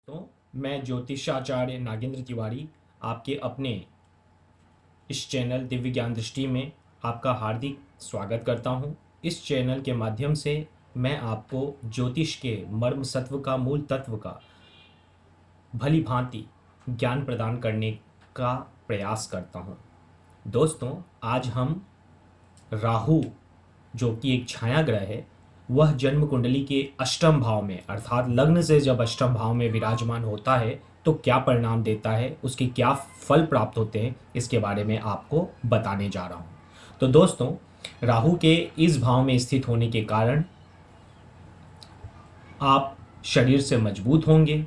तो मैं ज्योतिषाचार्य नागेंद्र तिवारी आपके अपने इस चैनल दिव्य ज्ञान दृष्टि में आपका हार्दिक स्वागत करता हूं। इस चैनल के माध्यम से मैं आपको ज्योतिष के मर्म सत्व का मूल तत्व का भली भांति ज्ञान प्रदान करने का प्रयास करता हूं। दोस्तों, आज हम राहु जो कि एक छाया ग्रह है, वह जन्म कुंडली के अष्टम भाव में अर्थात लग्न से जब अष्टम भाव में विराजमान होता है तो क्या परिणाम देता है, उसके क्या फल प्राप्त होते हैं, इसके बारे में आपको बताने जा रहा हूं। तो दोस्तों, राहु के इस भाव में स्थित होने के कारण आप शरीर से मजबूत होंगे।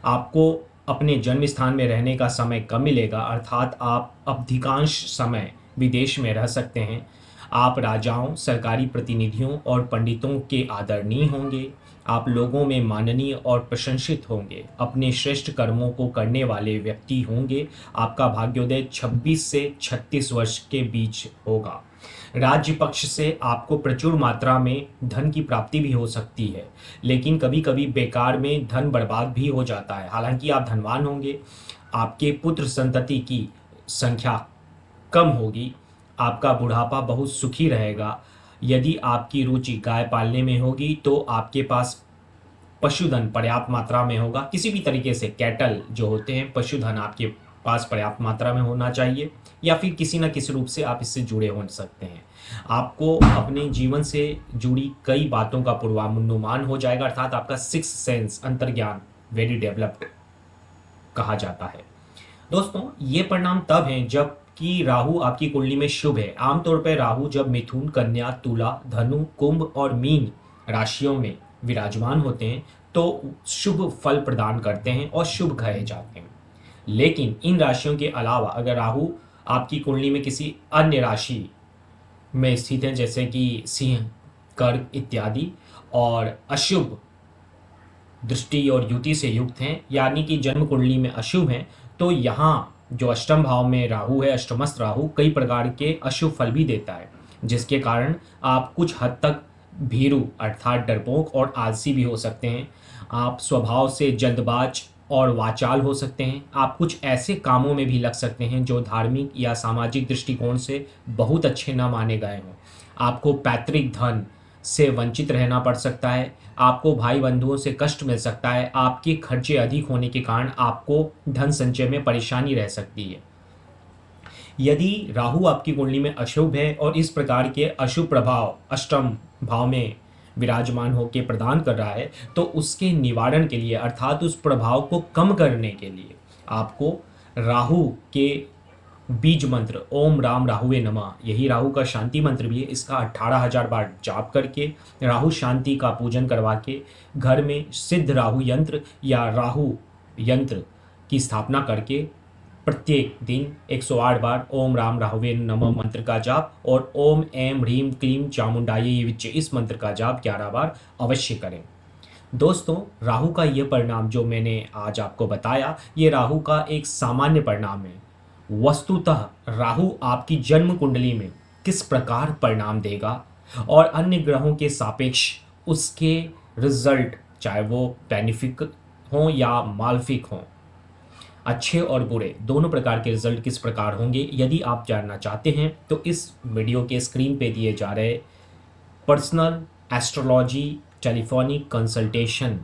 आपको अपने जन्म स्थान में रहने का समय कम मिलेगा, अर्थात आप अधिकांश समय विदेश में रह सकते हैं। आप राजाओं, सरकारी प्रतिनिधियों और पंडितों के आदरणीय होंगे। आप लोगों में माननीय और प्रशंसित होंगे। अपने श्रेष्ठ कर्मों को करने वाले व्यक्ति होंगे। आपका भाग्योदय 26 से 36 वर्ष के बीच होगा। राज्य पक्ष से आपको प्रचुर मात्रा में धन की प्राप्ति भी हो सकती है, लेकिन कभी कभी बेकार में धन बर्बाद भी हो जाता है। हालांकि आप धनवान होंगे। आपके पुत्र संतति की संख्या कम होगी। आपका बुढ़ापा बहुत सुखी रहेगा। यदि आपकी रुचि गाय पालने में होगी तो आपके पास पशुधन पर्याप्त मात्रा में होगा। किसी भी तरीके से कैटल जो होते हैं, पशुधन आपके पास पर्याप्त मात्रा में होना चाहिए, या फिर किसी न किसी रूप से आप इससे जुड़े हो सकते हैं। आपको अपने जीवन से जुड़ी कई बातों का पूर्वानुमान हो जाएगा, अर्थात आपका सिक्स सेंस अंतर्ज्ञान वेरी डेवलप्ड कहा जाता है। दोस्तों, ये परिणाम तब हैं जब कि राहु आपकी कुंडली में शुभ है। आमतौर पर राहु जब मिथुन, कन्या, तुला, धनु, कुंभ और मीन राशियों में विराजमान होते हैं तो शुभ फल प्रदान करते हैं और शुभ कहे जाते हैं। लेकिन इन राशियों के अलावा अगर राहु आपकी कुंडली में किसी अन्य राशि में स्थित है, जैसे कि सिंह, कर्क इत्यादि, और अशुभ दृष्टि और युति से युक्त हैं, यानी कि जन्म कुंडली में अशुभ हैं, तो यहाँ जो अष्टम भाव में राहु है, अष्टमस्थ राहु कई प्रकार के अशुभ फल भी देता है, जिसके कारण आप कुछ हद तक भीरू अर्थात डरपोक और आलसी भी हो सकते हैं। आप स्वभाव से जल्दबाज और वाचाल हो सकते हैं। आप कुछ ऐसे कामों में भी लग सकते हैं जो धार्मिक या सामाजिक दृष्टिकोण से बहुत अच्छे न माने गए हों। आपको पैतृक धन से वंचित रहना पड़ सकता है। आपको भाई बंधुओं से कष्ट मिल सकता है। आपके खर्चे अधिक होने के कारण आपको धन संचय में परेशानी रह सकती है। यदि राहु आपकी कुंडली में अशुभ है और इस प्रकार के अशुभ प्रभाव अष्टम भाव में विराजमान होकर प्रदान कर रहा है, तो उसके निवारण के लिए अर्थात उस प्रभाव को कम करने के लिए आपको राहु के बीज मंत्र ओम राम राहुवे नमः, यही राहु का शांति मंत्र भी है, इसका 18,000 बार जाप करके राहु शांति का पूजन करवा के घर में सिद्ध राहु यंत्र या राहु यंत्र की स्थापना करके प्रत्येक दिन 108 बार ओम राम राहुवे नमः मंत्र का जाप और ओम ऐं ह्रीं क्लीं चामुंडायै विच्चे इस मंत्र का जाप 11 बार अवश्य करें। दोस्तों, राहु का ये परिणाम जो मैंने आज आपको बताया, ये राहु का एक सामान्य परिणाम है। वस्तुतः राहु आपकी जन्म कुंडली में किस प्रकार परिणाम देगा और अन्य ग्रहों के सापेक्ष उसके रिजल्ट, चाहे वो बेनिफिक हों या मालफिक हों, अच्छे और बुरे दोनों प्रकार के रिजल्ट किस प्रकार होंगे, यदि आप जानना चाहते हैं तो इस वीडियो के स्क्रीन पे दिए जा रहे पर्सनल एस्ट्रोलॉजी टेलीफोनिक कंसल्टेशन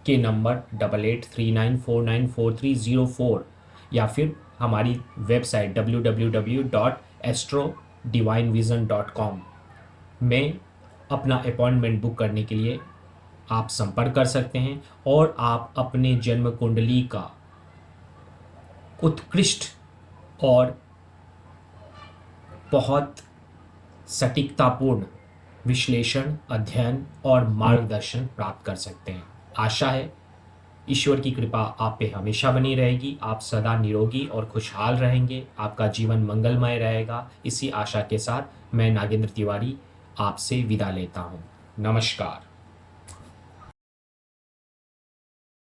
के नंबर 8839494304 या फिर हमारी वेबसाइट www.astrodivinevision.com में अपना अपॉइंटमेंट बुक करने के लिए आप संपर्क कर सकते हैं और आप अपने जन्म कुंडली का उत्कृष्ट और बहुत सटीकतापूर्ण विश्लेषण, अध्ययन और मार्गदर्शन प्राप्त कर सकते हैं। आशा है ईश्वर की कृपा आप पे हमेशा बनी रहेगी। आप सदा निरोगी और खुशहाल रहेंगे। आपका जीवन मंगलमय रहेगा। इसी आशा के साथ मैं नागेंद्र तिवारी आपसे विदा लेता हूँ। नमस्कार।